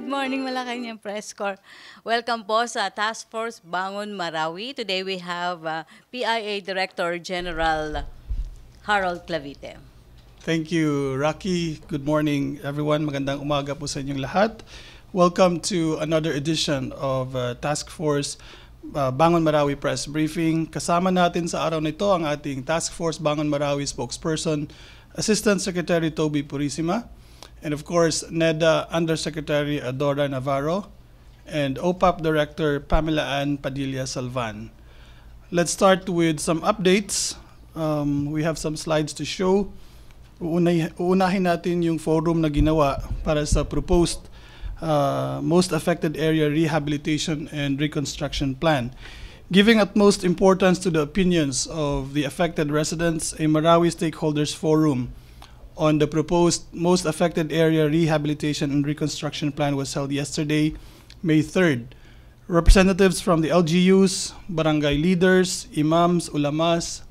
morning, Malacañang Press Corps. Welcome po sa Task Force Bangon Marawi. Today we have PIA Director General Harold Clavite. Thank you, Rocky. Good morning, everyone. Magandang umaga po sa inyong lahat. Welcome to another edition of Task Force Bangon Marawi Press Briefing. Kasama natin sa araw nito ang ating Task Force Bangon Marawi spokesperson, Assistant Secretary Toby Purisima, and of course, NEDA Undersecretary Adora Navarro, and OPAP Director Pamela Ann Padilla Salvan. Let's start with some updates. We have some slides to show. Uunahin natin yung forum na ginawa para sa proposed most affected area rehabilitation and reconstruction plan. Giving utmost importance to the opinions of the affected residents, a Marawi Stakeholders Forum on the proposed most affected area rehabilitation and reconstruction plan was held yesterday, May 3rd. Representatives from the LGUs, barangay leaders, imams, ulamas,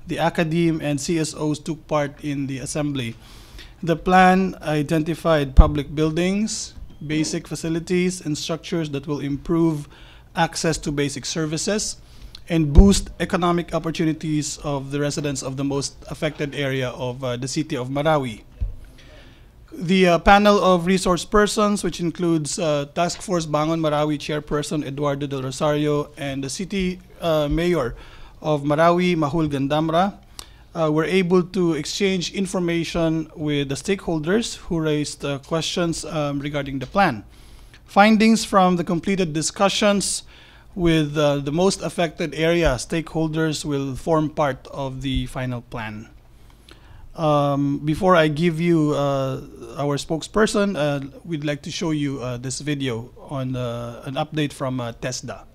the academe, and CSOs took part in the assembly. The plan identified public buildings, basic facilities, and structures that will improve access to basic services and boost economic opportunities of the residents of the most affected area of the city of Marawi. The panel of resource persons, which includes Task Force Bangon Marawi Chairperson Eduardo Del Rosario and the City Mayor of Marawi, Mahul Gandamra, were able to exchange information with the stakeholders who raised questions regarding the plan. Findings from the completed discussions with the most affected area stakeholders will form part of the final plan. Before I give you our spokesperson, we'd like to show you this video on an update from TESDA.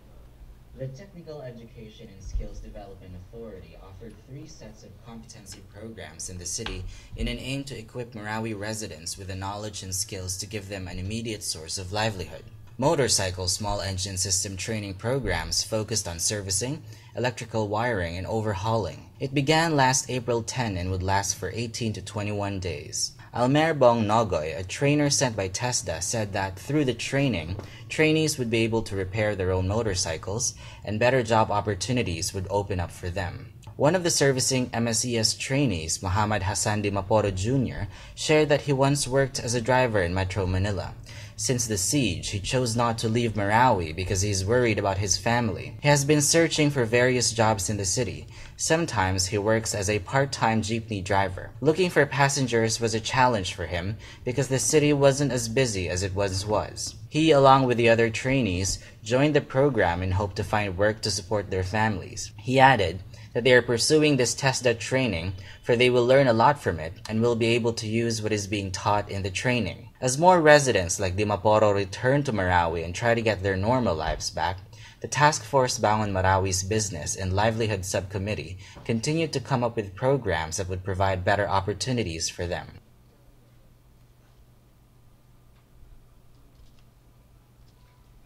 The Technical Education and Skills Development Authority offered 3 sets of competency programs in the city in an aim to equip Marawi residents with the knowledge and skills to give them an immediate source of livelihood. Motorcycle small engine system training programs focused on servicing, electrical wiring, and overhauling. It began last April 10 and would last for 18 to 21 days. Almerbong Nogoy, a trainer sent by TESDA, said that through the training, trainees would be able to repair their own motorcycles and better job opportunities would open up for them. One of the servicing MSES trainees, Muhammad Hassan Di Maporo Jr., shared that he once worked as a driver in Metro Manila. Since the siege, he chose not to leave Marawi because he's worried about his family. He has been searching for various jobs in the city. Sometimes he works as a part-time jeepney driver. Looking for passengers was a challenge for him because the city wasn't as busy as it once was. He, along with the other trainees, joined the program and hoped to find work to support their families. He added that they are pursuing this TESDA training for they will learn a lot from it and will be able to use what is being taught in the training. As more residents like Dimaporo return to Marawi and try to get their normal lives back, the Task Force Bangon Marawi's Business and Livelihood Subcommittee continued to come up with programs that would provide better opportunities for them.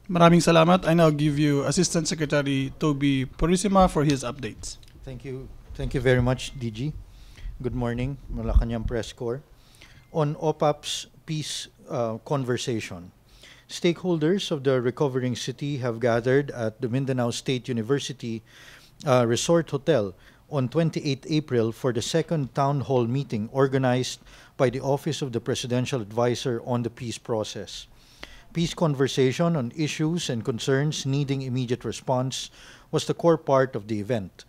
Maraming salamat. I now give you Assistant Secretary Toby Purisima for his updates. Thank you. Thank you very much, DG. Good morning, Malacañang Press Corps. On OPAP's peace conversation, stakeholders of the recovering city have gathered at the Mindanao State University Resort Hotel on 28 April for the second town hall meeting organized by the Office of the Presidential Advisor on the Peace Process. Peace conversation on issues and concerns needing immediate response was the core part of the event.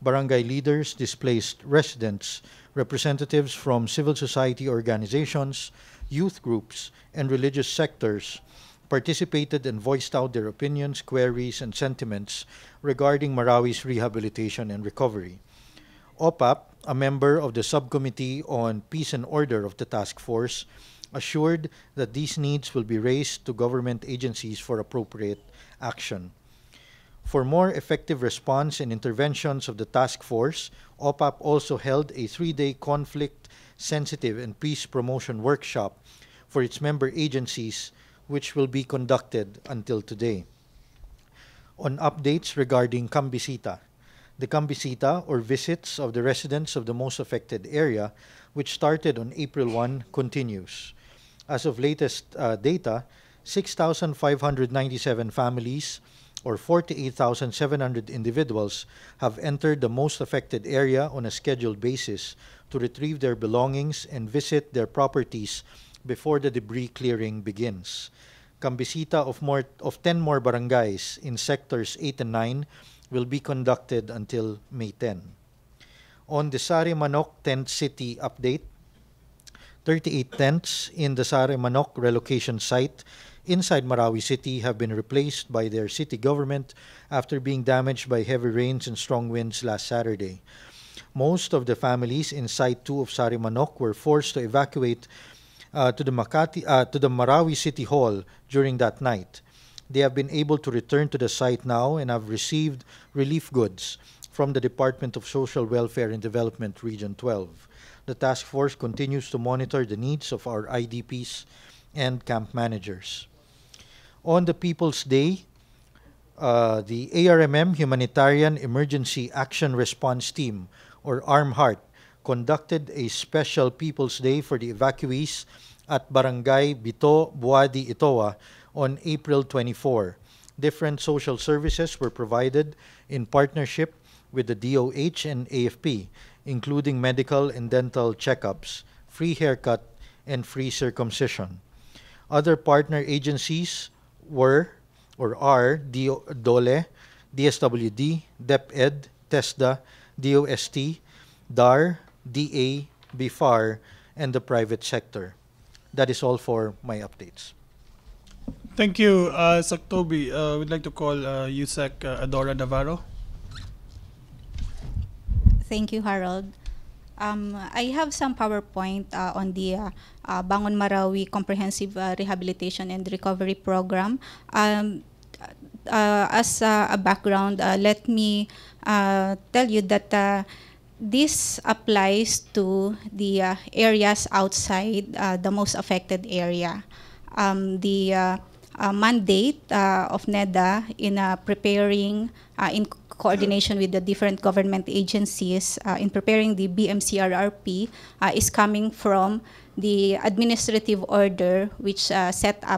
Barangay leaders, displaced residents, representatives from civil society organizations, youth groups, and religious sectors participated and voiced out their opinions, queries, and sentiments regarding Marawi's rehabilitation and recovery. OPAP, a member of the Subcommittee on Peace and Order of the task force, assured that these needs will be raised to government agencies for appropriate action. For more effective response and interventions of the task force, OPAP also held a 3-day conflict-sensitive and peace promotion workshop for its member agencies, which will be conducted until today. On updates regarding Kambisita, the Kambisita, or visits of the residents of the most affected area, which started on April 1, continues. As of latest data, 6,597 families, or 48,700 individuals, have entered the most affected area on a scheduled basis to retrieve their belongings and visit their properties before the debris clearing begins. Kambisita of 10 more barangays in sectors 8 and 9 will be conducted until May 10. On the Sari Manok Tent City update, 38 tents in the Sari Manok relocation site inside Marawi City have been replaced by their city government after being damaged by heavy rains and strong winds last Saturday. Most of the families in Site 2 of Sari Manok were forced to evacuate to the Marawi City Hall during that night. They have been able to return to the site now and have received relief goods from the Department of Social Welfare and Development Region 12. The task force continues to monitor the needs of our IDPs and camp managers. On the People's Day, the ARMM Humanitarian Emergency Action Response Team, or ARMHEART, conducted a special People's Day for the evacuees at Barangay Bito, Buadi, Itoa on April 24. Different social services were provided in partnership with the DOH and AFP, including medical and dental checkups, free haircut, and free circumcision. Other partner agencies were or are DOLE, DSWD, DepEd, TESDA, DOST, DAR, DA, BIFAR, and the private sector. That is all for my updates. Thank you, Saktobi. We'd like to call USEC Adora Navarro. Thank you, Harold. I have some PowerPoint on the Bangon Marawi Comprehensive Rehabilitation and Recovery Program. As a background, let me tell you that this applies to the areas outside the most affected area. The mandate of NEDA in preparing, in coordination with the different government agencies in preparing the BMCRRP is coming from the administrative order which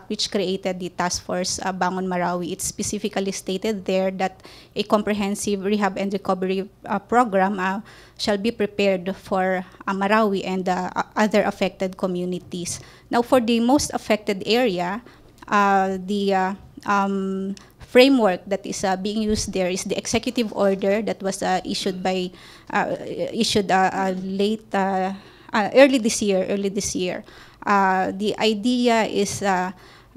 which created the task force Bangon Marawi. It specifically stated there that a comprehensive rehab and recovery program shall be prepared for Marawi and other affected communities. Now, for the most affected area, the framework that is being used there is the executive order that was issued by early this year. The idea is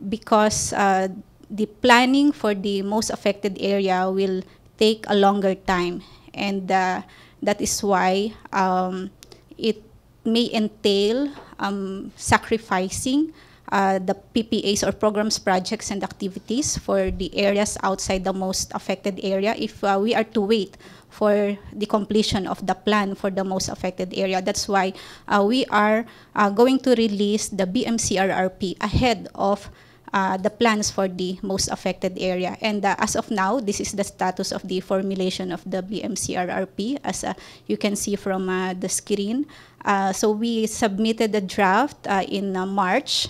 because the planning for the most affected area will take a longer time, and that is why it may entail sacrificing the PPAs or programs, projects, and activities for the areas outside the most affected area if we are to wait for the completion of the plan for the most affected area. That's why we are going to release the BMCRRP ahead of the plans for the most affected area. And as of now, this is the status of the formulation of the BMCRRP, as you can see from the screen. So we submitted the draft in March.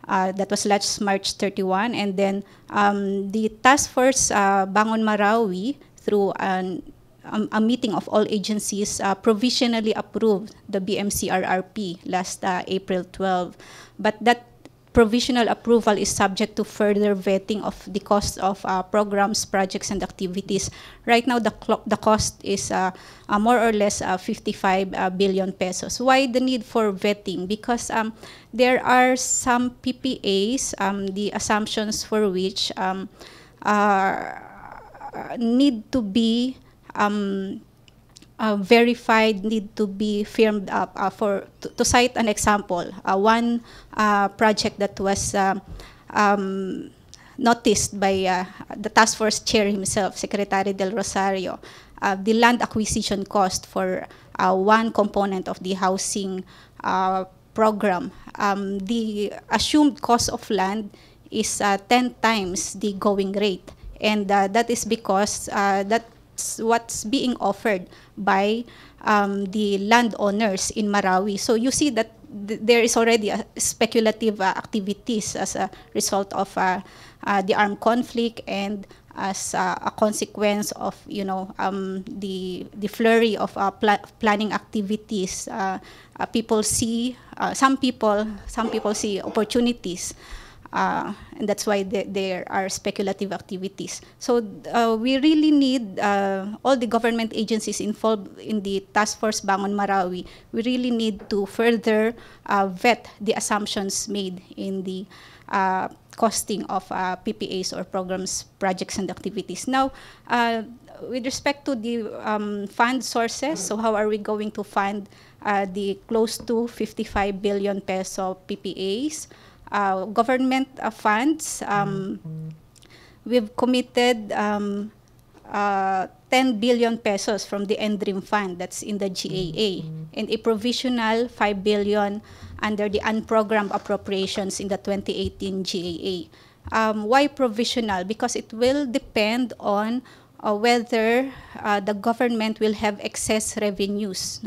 That was last March 31, and then the task force Bangon Marawi, through a meeting of all agencies, provisionally approved the BMCRRP last April 12. But that provisional approval is subject to further vetting of the cost of programs, projects, and activities. Right now, the cost is more or less 55 billion pesos. Why the need for vetting? Because there are some PPAs, the assumptions for which need to be verified, need to be firmed up. To cite an example, one project that was noticed by the task force chair himself, Secretary Del Rosario, the land acquisition cost for one component of the housing program. The assumed cost of land is 10 times the going rate, and that is because that's what's being offered by the landowners in Marawi. So you see that there is already a speculative activities as a result of the armed conflict, and as a consequence of the flurry of planning activities. People see some people see opportunities, and that's why there are speculative activities. So we really need all the government agencies involved in the Task Force Bangon Marawi. We really need to further vet the assumptions made in the costing of PPAs or programs, projects, and activities. Now, with respect to the fund sources, so how are we going to fund the close to 55 billion peso PPAs? Government funds, we've committed 10 billion pesos from the NDREAM fund, that's in the GAA, and a provisional 5 billion under the unprogrammed appropriations in the 2018 GAA. Why provisional? Because it will depend on whether the government will have excess revenues,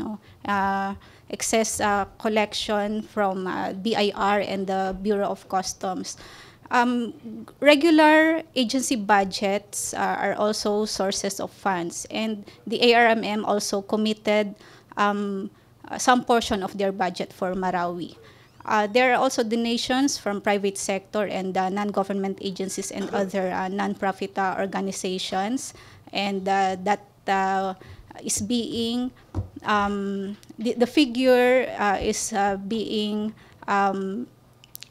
excess collection from BIR and the Bureau of Customs. Regular agency budgets are also sources of funds, and the ARMM also committed some portion of their budget for Marawi. There are also donations from private sector and non-government agencies and other non-profit organizations, and that is being the figure is being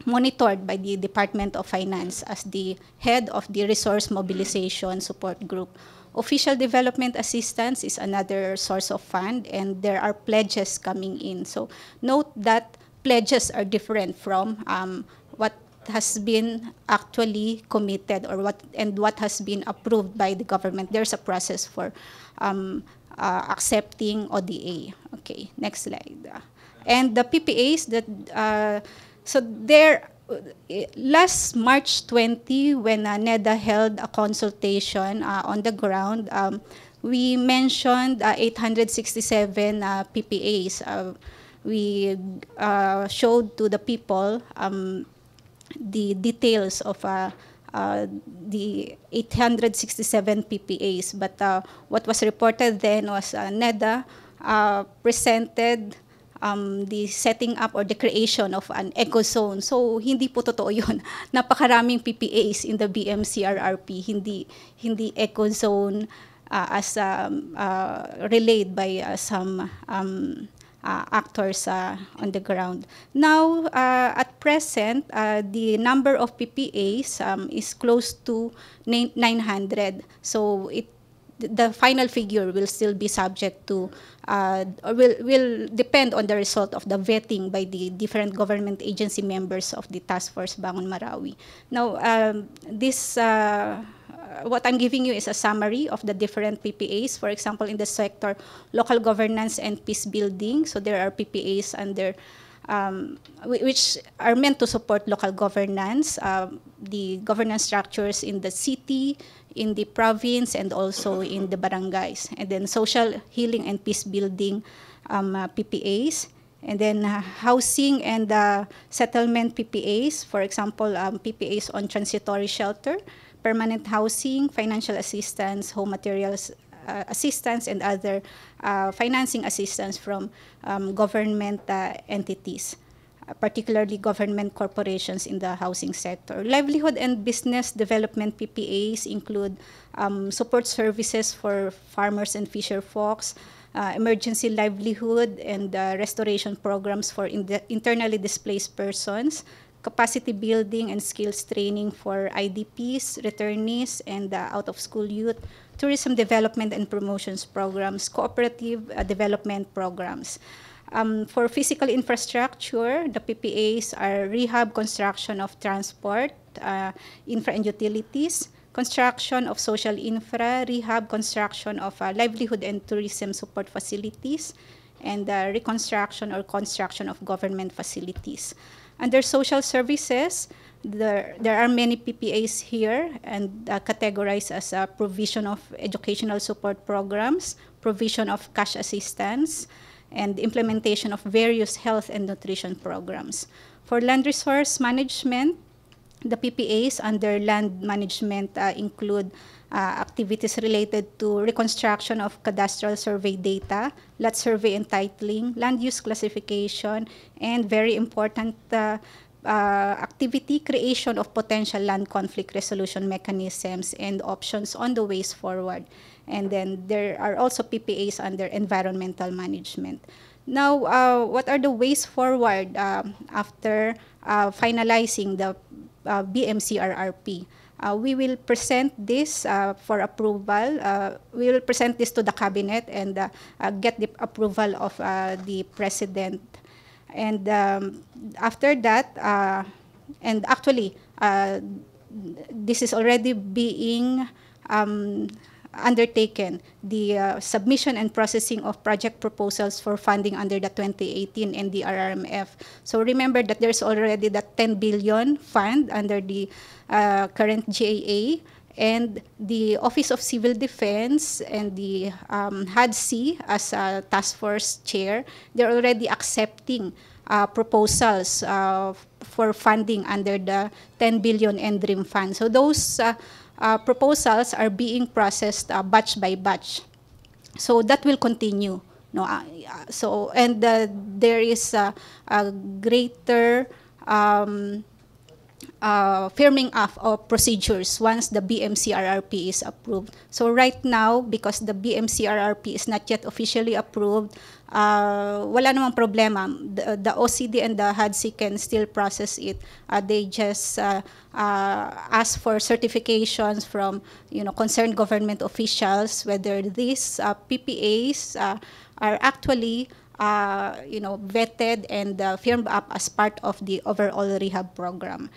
monitored by the Department of Finance as the head of the Resource Mobilization Support Group. Official development assistance is another source of fund, and there are pledges coming in. So note that pledges are different from what has been actually committed or what has been approved by the government. There's a process for accepting ODA. Okay, next slide. And the PPAs that so there last March 20, when NEDA held a consultation on the ground, we mentioned 867 PPAs. We showed to the people the details of the 867 PPAs, but what was reported then was NEDA presented the setting up or the creation of an eco zone. So hindi po totoo yun. Napakaraming PPAs in the BMCRRP, hindi eco zone as relayed by some actors on the ground. Now, at present, the number of PPAs is close to 900. So the final figure will still be subject to, or will depend on the result of the vetting by the different government agency members of the Task Force Bangon Marawi. Now, what I'm giving you is a summary of the different PPAs. For example, in the sector, local governance and peace building. So there are PPAs under which are meant to support local governance, the governance structures in the city, in the province, and also in the barangays. And then social healing and peace building PPAs. And then housing and settlement PPAs, for example, PPAs on transitory shelter, permanent housing, financial assistance, home materials assistance, and other financing assistance from government entities, particularly government corporations in the housing sector. Livelihood and business development PPAs include support services for farmers and fisher folks, emergency livelihood and restoration programs for internally displaced persons, capacity building and skills training for IDPs, returnees, and out-of-school youth, tourism development and promotions programs, cooperative development programs. For physical infrastructure, the PPAs are rehab, construction of transport, infra and utilities, construction of social infra, rehab, construction of livelihood and tourism support facilities, and reconstruction or construction of government facilities. Under social services, there are many PPAs here and categorized as provision of educational support programs, provision of cash assistance, and implementation of various health and nutrition programs. For land resource management, the PPAs under land management include activities related to reconstruction of cadastral survey data, lot survey and titling, land use classification, and very important activity, creation of potential land conflict resolution mechanisms and options on the ways forward. And then there are also PPAs under environmental management. Now, what are the ways forward after finalizing the BMCRRP? We will present this for approval. We will present this to the cabinet and get the approval of the president. And after that, and actually, this is already being undertaken, the submission and processing of project proposals for funding under the 2018 NDRRMF. So remember that there's already the 10 billion fund under the current GAA, and the Office of Civil Defense and the HADC as a task force chair, they're already accepting proposals for funding under the 10 billion NDRIM fund. So those proposals are being processed batch by batch. So that will continue. No, so and there is a greater firming up of procedures once the BMCRRP is approved. So right now, because the BMCRRP is not yet officially approved, wala namang problema. The OCD and the HADC can still process it. They just ask for certifications from concerned government officials whether these PPAs are actually vetted and firmed up as part of the overall rehab program.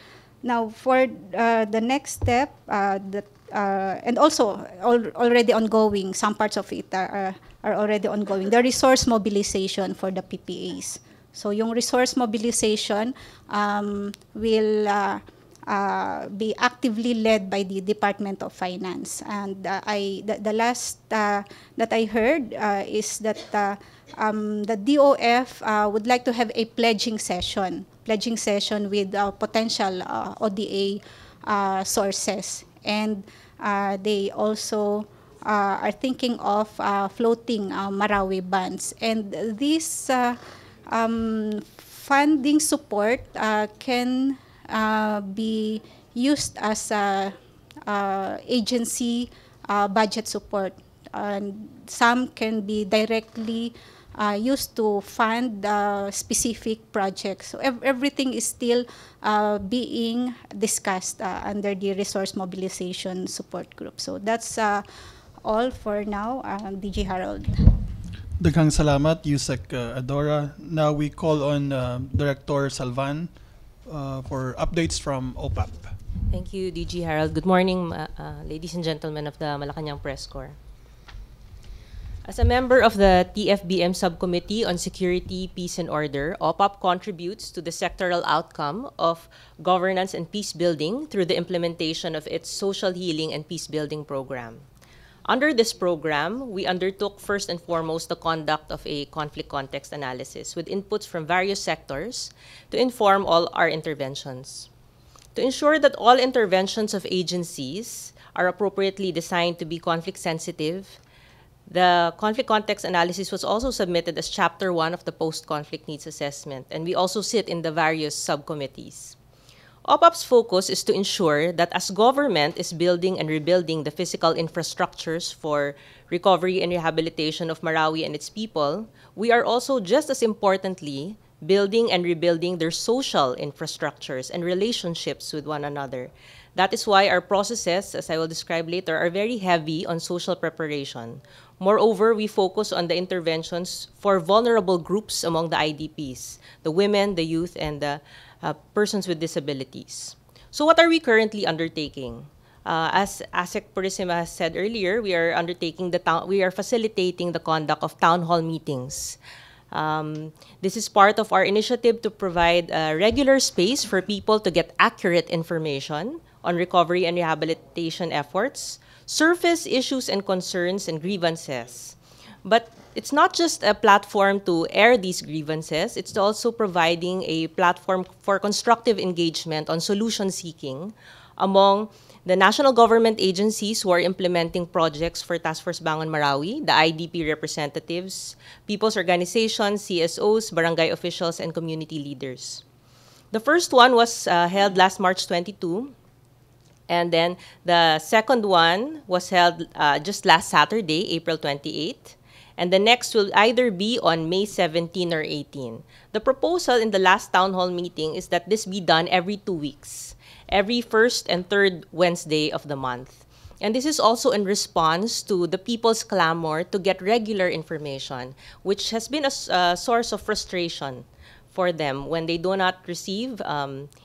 Now, for the next step, and also already ongoing, some parts of it are already ongoing, the resource mobilization for the PPAs. So yung resource mobilization will be actively led by the Department of Finance. And the last that I heard is that the DOF would like to have a pledging session with potential ODA sources. And they also are thinking of floating Marawi bonds. And this funding support can be used as agency budget support. Some can be directly used to fund specific projects. So everything is still being discussed under the Resource Mobilization Support Group. So that's all for now, DG Harold. Daghang salamat, Yusek Adora. Now we call on Director Salvan for updates from OPAP. Thank you, DG Harold. Good morning, ladies and gentlemen of the Malacañang Press Corps. As a member of the TFBM Subcommittee on Security, Peace and Order, OPAP contributes to the sectoral outcome of governance and peace building through the implementation of its social healing and peace building program. Under this program, we undertook first and foremost the conduct of a conflict context analysis with inputs from various sectors to inform all our interventions. To ensure that all interventions of agencies are appropriately designed to be conflict sensitive, the conflict context analysis was also submitted as Chapter 1 of the Post-Conflict Needs Assessment, and we also sit in the various subcommittees. OPAP's focus is to ensure that as government is building and rebuilding the physical infrastructures for recovery and rehabilitation of Marawi and its people, we are also just as importantly building and rebuilding their social infrastructures and relationships with one another. That is why our processes, as I will describe later, are very heavy on social preparation. Moreover, we focus on the interventions for vulnerable groups among the IDPs, the women, the youth, and the persons with disabilities. So what are we currently undertaking? As ASEC Purisima has said earlier, we are facilitating the conduct of town hall meetings. This is part of our initiative to provide a regular space for people to get accurate information on recovery and rehabilitation efforts, surface issues and concerns and grievances, But it's not just a platform to air these grievances, it's also providing a platform for constructive engagement on solution seeking among the national government agencies who are implementing projects for Task Force Bangon Marawi, the IDP representatives, people's organizations, CSOs, barangay officials, and community leaders. The first one was held last March 22, and then the second one was held just last Saturday, April 28. And the next will either be on May 17 or 18. The proposal in the last town hall meeting is that this be done every 2 weeks, every first and third Wednesday of the month. And this is also in response to the people's clamor to get regular information, which has been a source of frustration for them when they do not receive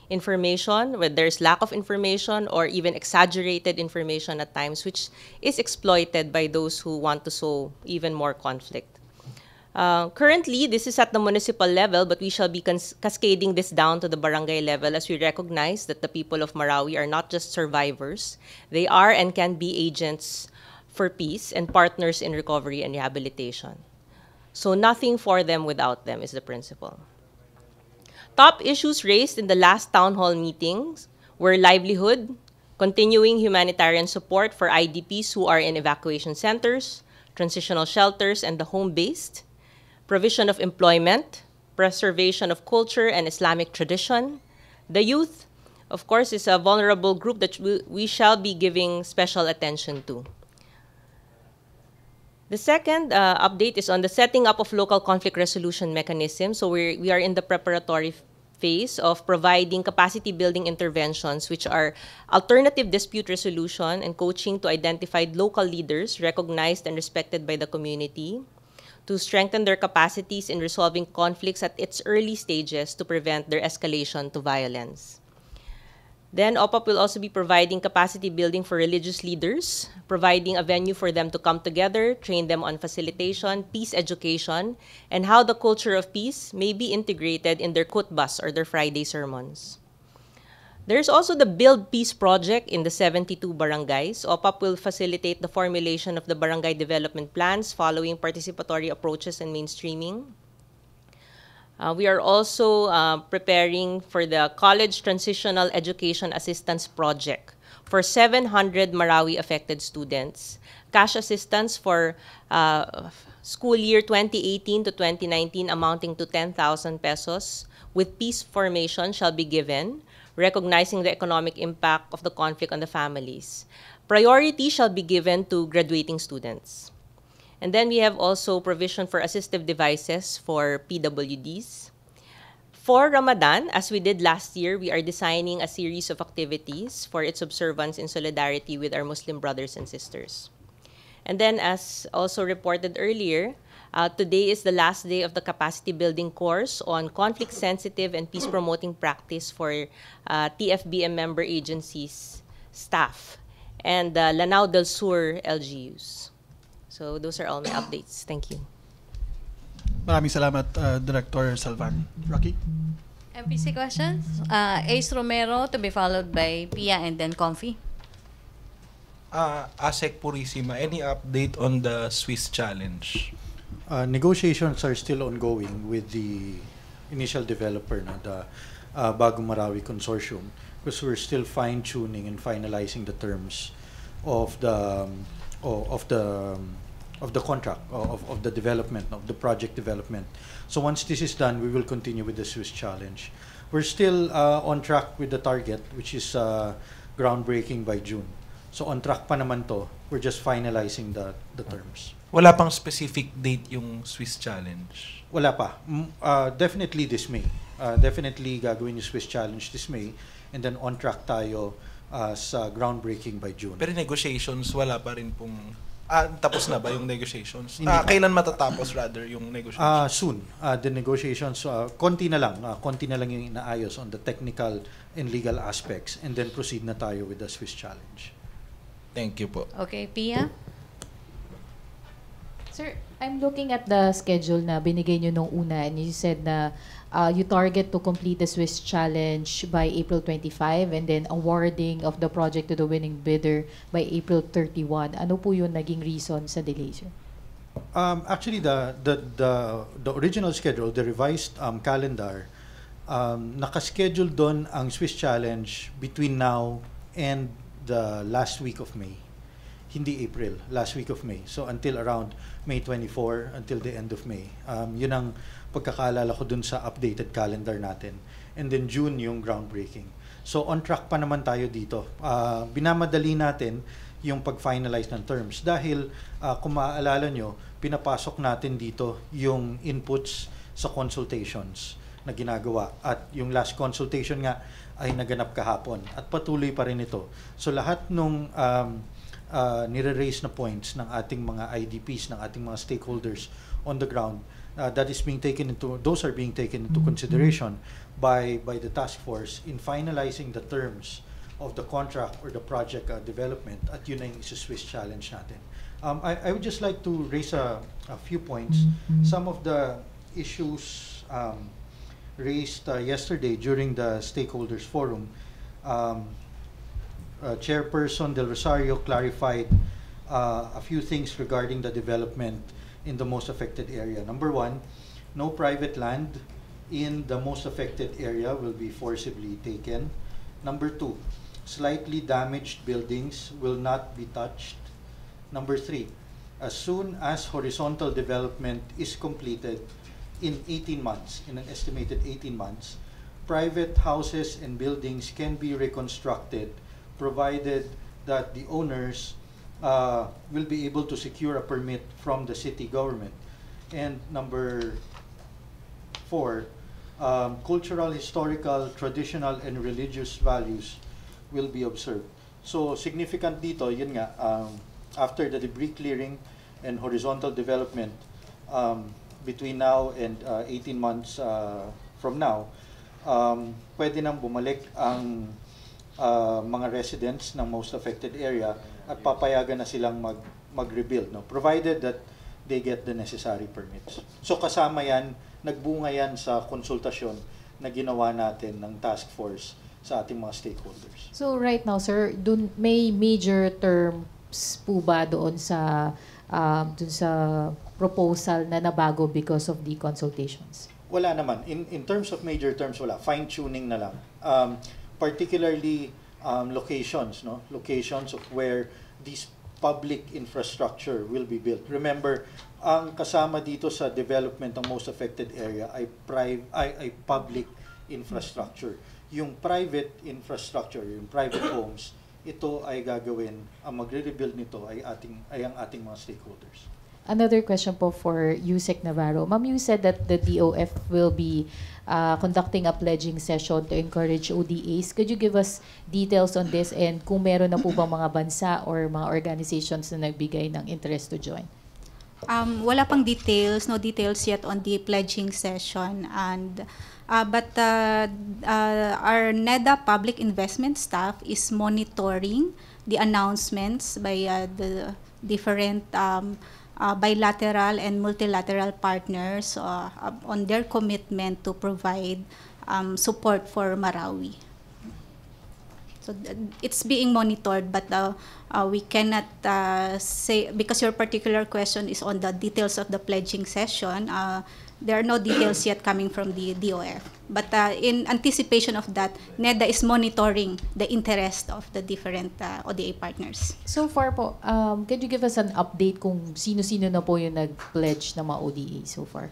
information, when there's lack of information or even exaggerated information at times, which is exploited by those who want to sow even more conflict. Currently, this is at the municipal level, but we shall be cascading this down to the barangay level as we recognize that the people of Marawi are not just survivors. They are and can be agents for peace and partners in recovery and rehabilitation. So nothing for them without them is the principle. Top issues raised in the last town hall meetings were livelihood, continuing humanitarian support for IDPs who are in evacuation centers, transitional shelters, and the home-based, provision of employment, preservation of culture and Islamic tradition. The youth, of course, is a vulnerable group that we shall be giving special attention to. The second update is on the setting up of local conflict resolution mechanisms. So we are in the preparatory phase of providing capacity building interventions, which are alternative dispute resolution and coaching to identified local leaders recognized and respected by the community, to strengthen their capacities in resolving conflicts at its early stages to prevent their escalation to violence. Then OPAP will also be providing capacity building for religious leaders, providing a venue for them to come together, train them on facilitation, peace education, and how the culture of peace may be integrated in their khutbahs or their Friday sermons. There's also the Build Peace project in the 72 barangays. OPAP will facilitate the formulation of the barangay development plans following participatory approaches and mainstreaming. We are also preparing for the College Transitional Education Assistance Project for 700 Marawi-affected students. Cash assistance for school year 2018 to 2019 amounting to 10,000 pesos with peace formation shall be given, recognizing the economic impact of the conflict on the families. Priority shall be given to graduating students. And then we have also provision for assistive devices for PWDs. For Ramadan, as we did last year, we are designing a series of activities for its observance in solidarity with our Muslim brothers and sisters. And then, as also reported earlier, today is the last day of the capacity building course on conflict-sensitive and peace-promoting practice for TFBM member agencies, staff, and Lanao del Sur LGUs. So those are all my updates. Thank you. Maraming salamat, Director Salvan. Rocky? MPC questions? Ace Romero to be followed by Pia and then Comfy. ASEC Purisima, any update on the Swiss challenge? Negotiations are still ongoing with the initial developer, the Bangon Marawi Consortium, because we're still fine-tuning and finalizing the terms of the contract, of the development, of the project development. So once this is done, we will continue with the Swiss challenge. We're still on track with the target, which is groundbreaking by June. So on track pa naman to, we're just finalizing the terms. Wala pang specific date yung Swiss challenge? Wala pa. Definitely this May. Definitely gagawin yung Swiss challenge this May. And then on track tayo sa groundbreaking by June. Pero negotiations, wala pa rin pong... tapos na ba yung negotiations? Hindi pa. Kailan matatapos rather yung negotiations? Soon. The negotiations, konti na lang yung inaayos on the technical and legal aspects, and then proceed na tayo with the Swiss challenge. Thank you po. Okay, Pia? Sir, I'm looking at the schedule na binigay nyo nung una, and you said na you target to complete the Swiss challenge by April 25 and then awarding of the project to the winning bidder by April 31. Ano po yung naging reason sa delay, sir? Actually, the original schedule, the revised calendar, nakaschedule doon ang Swiss Challenge between now and the last week of May. Hindi April, last week of May. So until around May 24, until the end of May. Yun ang pagkakaalala ko dun sa updated calendar natin. And then June yung groundbreaking. So on track pa naman tayo dito. Binamadali natin yung pag-finalize ng terms dahil kung maaalala nyo, pinapasok natin dito yung inputs sa consultations na ginagawa at yung last consultation nga ay naganap kahapon at patuloy pa rin ito. So lahat nung nire-raise na points ng ating mga IDPs, ng ating mga stakeholders on the ground, those are being taken into consideration by the task force in finalizing the terms of the contract or the project development at yun ang isa-Swiss challenge natin. I would just like to raise a few points. Some of the issues raised yesterday during the stakeholders forum, Chairperson Del Rosario clarified a few things regarding the development in the most affected area. Number one, no private land in the most affected area will be forcibly taken. Number two, slightly damaged buildings will not be touched. Number three, as soon as horizontal development is completed in 18 months, in an estimated 18 months, private houses and buildings can be reconstructed provided that the owners will be able to secure a permit from the city government. And number four, cultural, historical, traditional, and religious values will be observed. So significant dito, yun nga, after the debris clearing and horizontal development, between now and 18 months from now, pwede nang bumalik ang mga residents ng most affected area at papayagan na silang mag-rebuild, no? Provided that they get the necessary permits. So kasama yan, nagbunga yan sa konsultasyon na ginawa natin ng task force sa ating mga stakeholders. So right now, sir, may major terms po ba doon sa proposal na nabago because of the consultations? Wala naman. In terms of major terms, wala. Fine-tuning na lang. Particularly locations, no? Locations of where these public infrastructure will be built. Remember, ang kasama dito sa development ng most affected area ay public infrastructure. Yung private infrastructure, yung private homes, ito ay gagawin, ang magre-rebuild nito ay ang ating mga stakeholders. Another question po for Yusek Navarro. Ma'am, you said that the DOF will be conducting a pledging session to encourage ODAs. Could you give us details on this and kung meron na po bang mga bansa or mga organizations na nagbigay ng interest to join? Wala pang details, no details yet on the pledging session, and but our NEDA public investment staff is monitoring the announcements by the different bilateral and multilateral partners on their commitment to provide support for Marawi. So it's being monitored, but we cannot say, because your particular question is on the details of the pledging session, there are no details yet coming from the DOF. But in anticipation of that, NEDA is monitoring the interest of the different ODA partners. So far po, could you give us an update kung sino-sino na po yung nag-pledge ng mga ODA so far?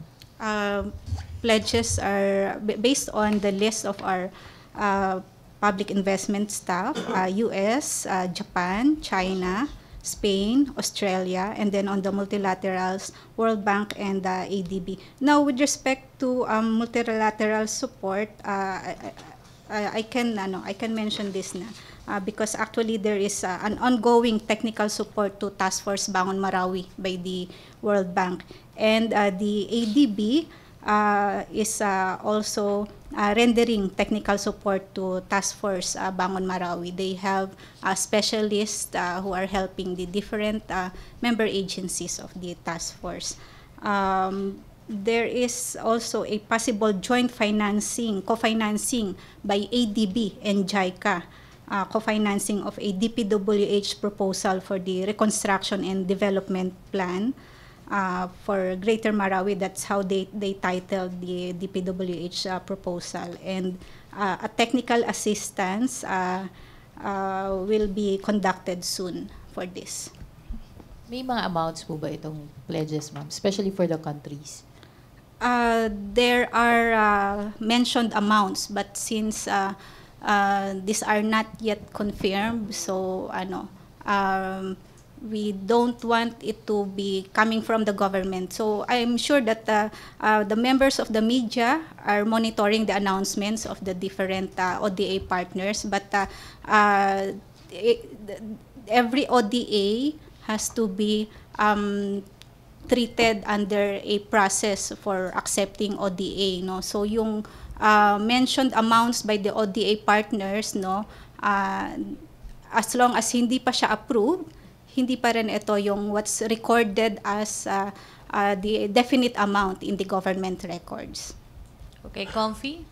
Pledges are based on the list of our public investment staff, US, Japan, China, Spain, Australia, and then on the multilaterals, World Bank and ADB. Now, with respect to multilateral support, I can mention this na because actually there is an ongoing technical support to Task Force Bangon Marawi by the World Bank, and the ADB is also rendering technical support to Task Force Bangon Marawi. They have specialists who are helping the different member agencies of the task force. There is also a possible joint financing, co-financing by ADB and JICA, co-financing of a DPWH proposal for the reconstruction and development plan. for Greater Marawi. That's how they titled the DPWH proposal. And a technical assistance will be conducted soon for this. May mga amounts po ba itong pledges, ma'am? Especially for the countries? There are mentioned amounts, but since these are not yet confirmed, so we don't want it to be coming from the government. So I'm sure that the members of the media are monitoring the announcements of the different ODA partners, but every ODA has to be treated under a process for accepting ODA, no? So yung mentioned amounts by the ODA partners, no, as long as hindi pa siya approved, hindi pa rin ito yung what's recorded as the definite amount in the government records. Okay, Comfy?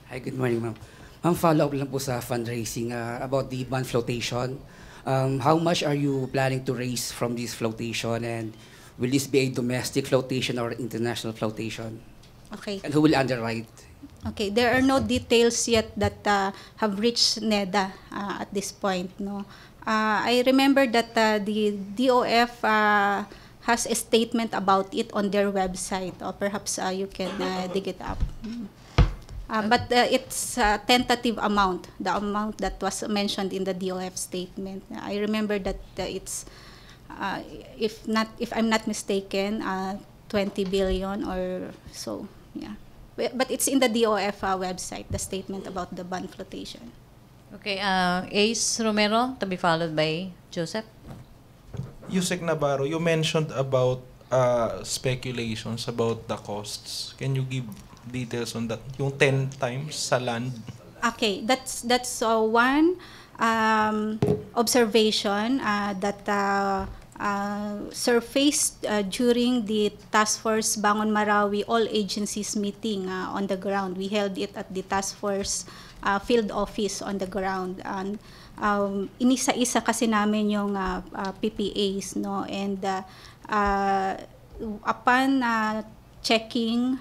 Hi, good morning, ma'am. Ma'am, follow-up lang po sa fundraising about the bond flotation. How much are you planning to raise from this flotation, and will this be a domestic flotation or international flotation? Okay. And who will underwrite? Okay, there are no details yet that have reached NEDA at this point, no. I remember that the DOF has a statement about it on their website, or perhaps you can dig it up. But it's a tentative amount, the amount that was mentioned in the DOF statement. I remember that it's, if I'm not mistaken, 20 billion or so, yeah. But it's in the DOF website, the statement about the bond flotation. Okay, Ace Romero, to be followed by Joseph. Yusek Navarro, you mentioned about speculations about the costs. Can you give details on that? Yung 10 times sa land? Okay, that's one observation that surfaced during the Task Force Bangon Marawi all agencies meeting on the ground. We held it at the Task Force field office on the ground. And inisa-isa kasi namin yung PPAs, no, and upon checking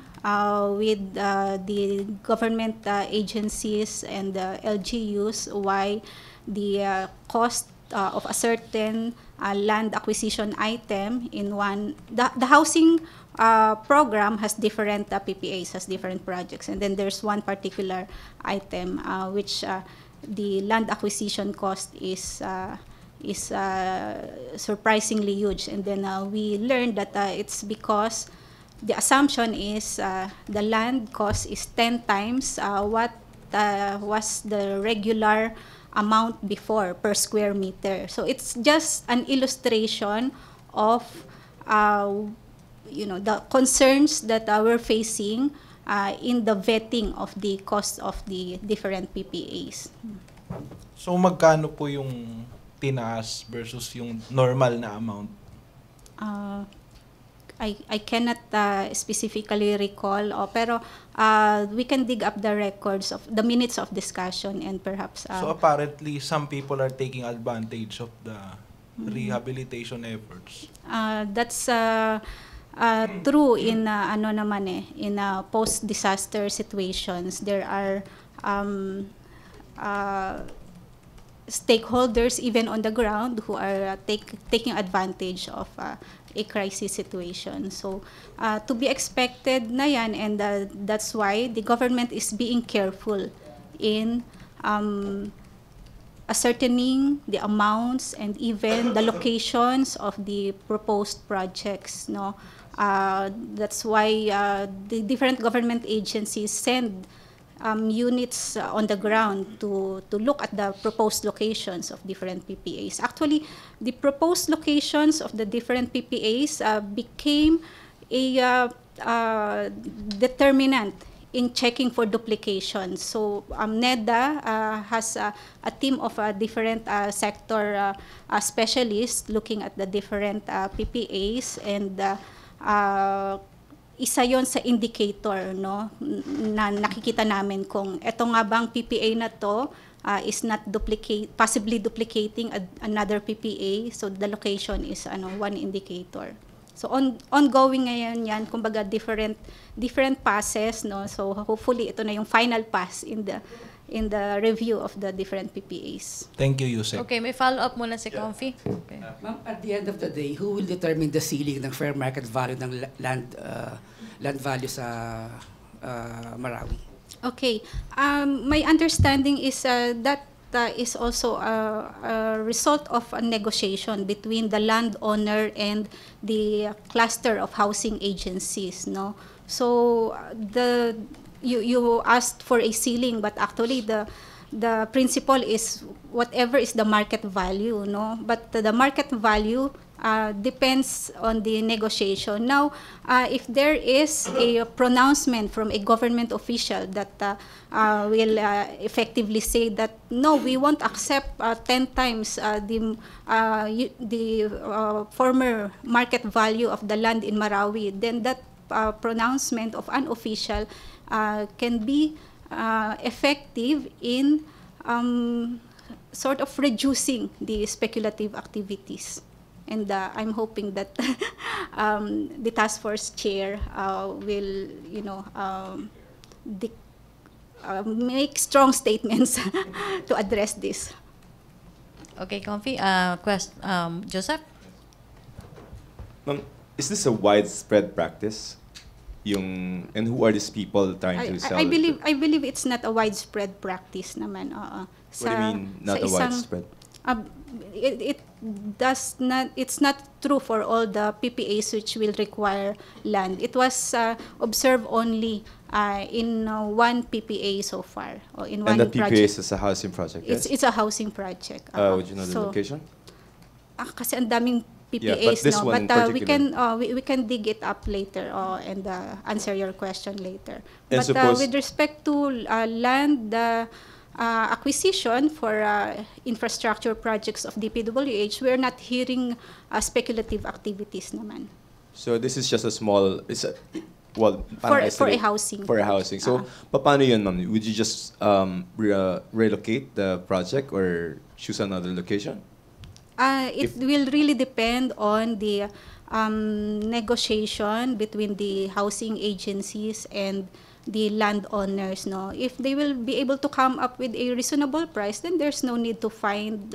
with the government agencies and LGUs why the cost of a certain land acquisition item in one, the housing program has different PPAs, has different projects, and then there's one particular item which the land acquisition cost is surprisingly huge. And then we learned that it's because the assumption is the land cost is 10 times what was the regular amount before per square meter. So it's just an illustration of the concerns that we're facing in the vetting of the cost of the different PPAs. So magkano po yung tinaas versus yung normal na amount? I cannot specifically recall, pero we can dig up the records of the minutes of discussion and perhaps. So apparently, some people are taking advantage of the rehabilitation efforts. That's true in in post-disaster situations. There are stakeholders even on the ground who are taking advantage of a crisis situation. So to be expected na yan, and that's why the government is being careful in ascertaining the amounts and even the locations of the proposed projects, no. That's why the different government agencies send units on the ground to look at the proposed locations of different PPAs. Actually, the proposed locations of the different PPAs became a determinant in checking for duplications. So NEDA has a team of different sector specialists looking at the different PPAs, and isa yon sa indicator, no, na nakikita namin kung eto nga bang PPA na to is not possibly duplicating another PPA. So the location is one indicator. So ongoing ngayon yan, kumbaga different passes, no. So hopefully ito na yung final pass in the review of the different PPAs. Thank you, Yusek. Okay, may follow-up muna si Comfy. Okay. Ma'am, at the end of the day, who will determine the ceiling ng fair market value ng land value sa Marawi? Okay. My understanding is that is also a result of a negotiation between the landowner and the cluster of housing agencies, no? So you asked for a ceiling, but actually the principle is whatever is the market value, no? But the market value depends on the negotiation. Now, if there is a pronouncement from a government official that will effectively say that no, we won't accept 10 times the former market value of the land in Marawi, then that pronouncement of an official can be effective in sort of reducing the speculative activities. And I'm hoping that the task force chair will, make strong statements to address this. Okay, Comfy. Joseph? Is this a widespread practice? And who are these people trying to sell? I believe it's not a widespread practice naman. What do you mean, not a widespread? It's not true for all the PPAs which will require land. It was observed only in one PPA so far, or in one project. And the PPA is a housing project, yes? It's a housing project. Would you know the location? Kasi ang daming PPAs, but this no? one in But particular. we can dig it up later and answer your question later. And But with respect to land, acquisition for infrastructure projects of DPWH, we're not hearing speculative activities naman. So this is just a small, For a housing. For a housing. So, paano yun, ma'am? Would you just relocate the project or choose another location? It will really depend on the negotiation between the housing agencies and the landowners, no? If they will be able to come up with a reasonable price, then there's no need to find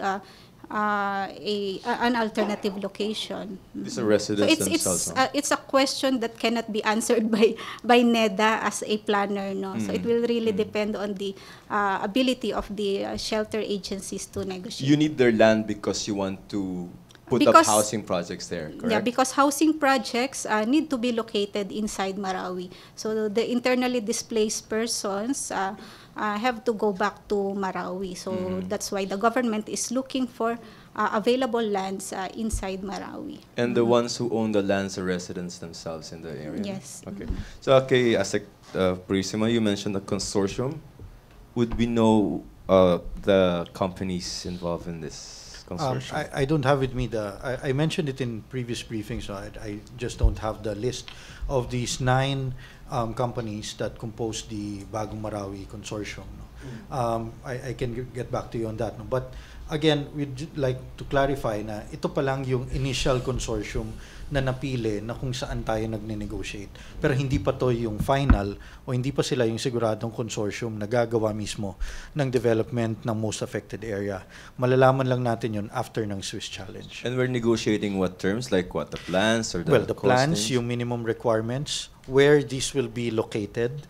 an alternative location. These are residents themselves. It's a question that cannot be answered by NEDA as a planner, no? So it will really depend on the ability of the shelter agencies to negotiate. You need their land because you want to put up housing projects there, correct? Yeah, because housing projects need to be located inside Marawi. So the internally displaced persons have to go back to Marawi. So that's why the government is looking for available lands inside Marawi. And the ones who own the lands are residents themselves in the area? Yes. Okay. So, okay, as Purisima, you mentioned a consortium. Would we know the companies involved in this consortium? I don't have with me I mentioned it in previous briefings, so I just don't have the list of these 9 companies that compose the Bangon Marawi consortium. No? I can get back to you on that. No? But again, we'd like to clarify na ito pa lang yung initial consortium na napili na kung saan tayo nagne-negotiate. Pero hindi pa to yung final o hindi pa sila yung siguradong consortium na gagawa mismo ng development ng most affected area. Malalaman lang natin yun after ng Swiss Challenge. And we're negotiating what terms? Like what? The plans or the Well, the plans, costings? yung minimum requirements, where this will be located,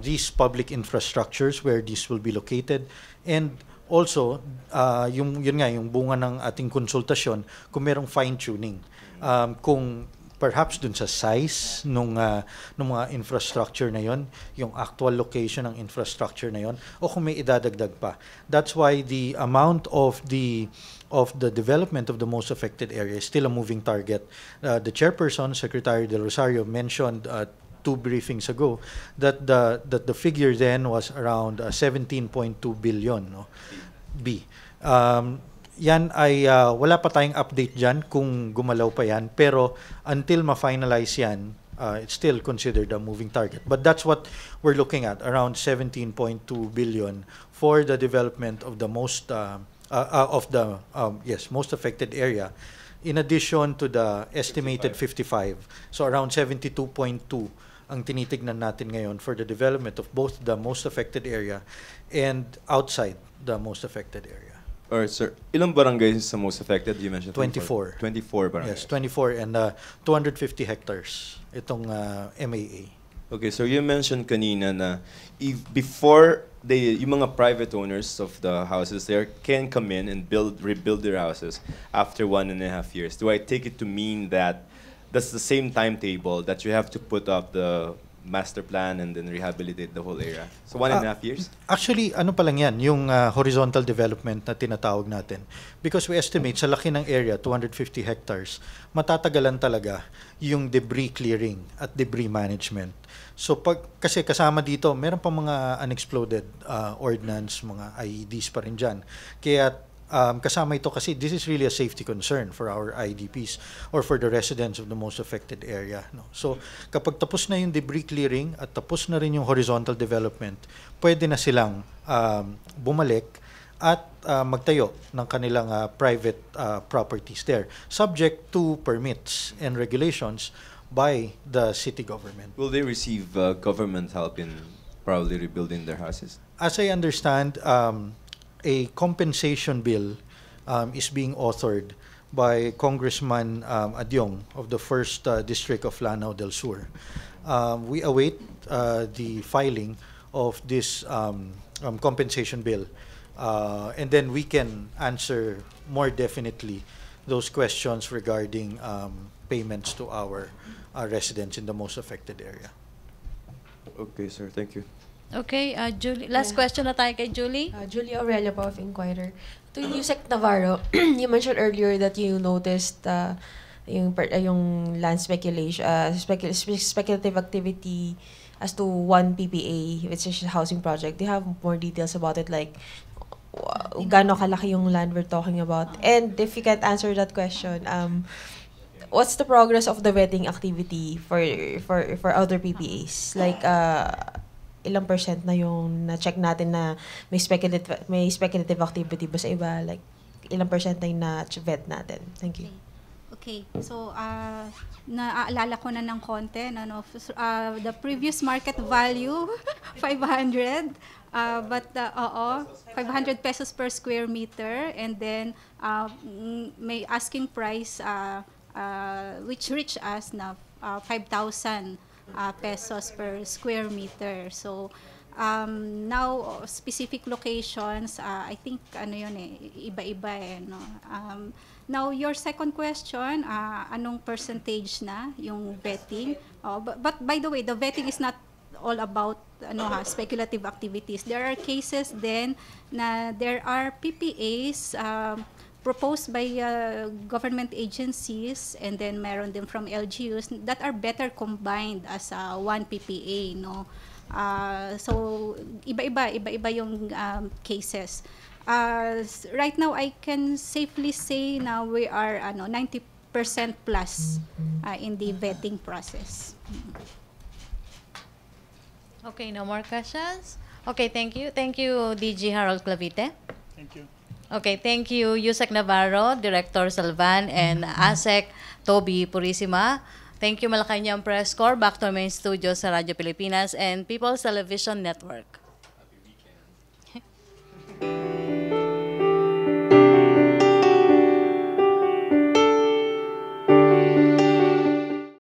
these public infrastructures, where this will be located, and also, yun nga, yung bunga ng ating konsultasyon, kung merong fine-tuning. Kung perhaps dun sa size nung mga infrastructure na yon, yung actual location ng infrastructure na yon, o kung may idadagdag pa. That's why the amount of the development of the most affected area is still a moving target. The chairperson, Secretary Del Rosario, mentioned 2 briefings ago that the figure then was around 17.2 billion, no? Yan ay wala pa tayong update dyan kung gumalaw pa yan, pero until ma-finalize yan, it's still considered a moving target. But that's what we're looking at, around 17.2 billion for the development of the most most affected area, in addition to the estimated 55. So around 72.2 ang tinitignan natin ngayon for the development of both the most affected area and outside the most affected area. Alright, sir. Ilang barangays sa most affected? You mentioned 24. 24 barangays. Yes, 24 and 250 hectares itong MAA. Okay, so you mentioned kanina na before yung mga private owners of the houses there can come in and rebuild their houses after 1.5 years. Do I take it to mean that that's the same timetable that you have to put up the master plan and then rehabilitate the whole area? So 1.5 years? Actually, ano pa lang yan, yung horizontal development na tinatawag natin. Because we estimate sa laki ng area, 250 hectares, matatagalan talaga yung debris clearing at debris management. So kasi kasama dito, meron pa mga unexploded ordnance, mga IEDs pa rin dyan. Kaya kasama ito kasi this is really a safety concern for our IDPs or for the residents of the most affected area. No? So kapag tapos na yung debris clearing at tapos na rin yung horizontal development, pwede na silang bumalik at magtayo ng kanilang private properties there, subject to permits and regulations by the city government. Will they receive government help in probably rebuilding their houses? As I understand, a compensation bill is being authored by Congressman Adyong of the 1st District of Lanao del Sur. We await the filing of this compensation bill, and then we can answer more definitely those questions regarding payments to our residents in the most affected area. Okay, sir. Thank you. Okay, Julie. Last question na tayo kay Julie. Julie Aurelia po of Inquirer. To Yusek Navarro, you mentioned earlier that you noticed yung land speculation, speculative activity as to one PPA, which is a housing project. Do you have more details about it, like gaano kalaki yung land we're talking about? And if you can't answer that question, what's the progress of the vetting activity for other PPAs? Like ilang percent na yung na-check natin na may speculative activity ba sa iba? Like ilang percent na yung na-vet natin? Thank you. Okay, so naaalala ko na ng konti, the previous market value 500, but 500 pesos per square meter, and then may asking price which reached us na 5,000 pesos per square meter. So now specific locations, I think iba-iba no. Now your second question, anong percentage na yung vetting? But by the way, the vetting is not all about speculative activities. There are cases then na there are PPAs proposed by government agencies, and then meron din from LGUs that are better combined as one PPA, no. So iba-iba yung cases. Right now I can safely say now we are 90% plus in the vetting process. Okay, no more questions? Okay, thank you. Thank you, DG Harold Clavite. Thank you. Okay, thank you, Yusek Navarro, Director Salvan, and ASEC Toby Purisima. Thank you, Malacañang Press Corps, back to our main studio sa Radyo Pilipinas and People's Television Network. Happy weekend.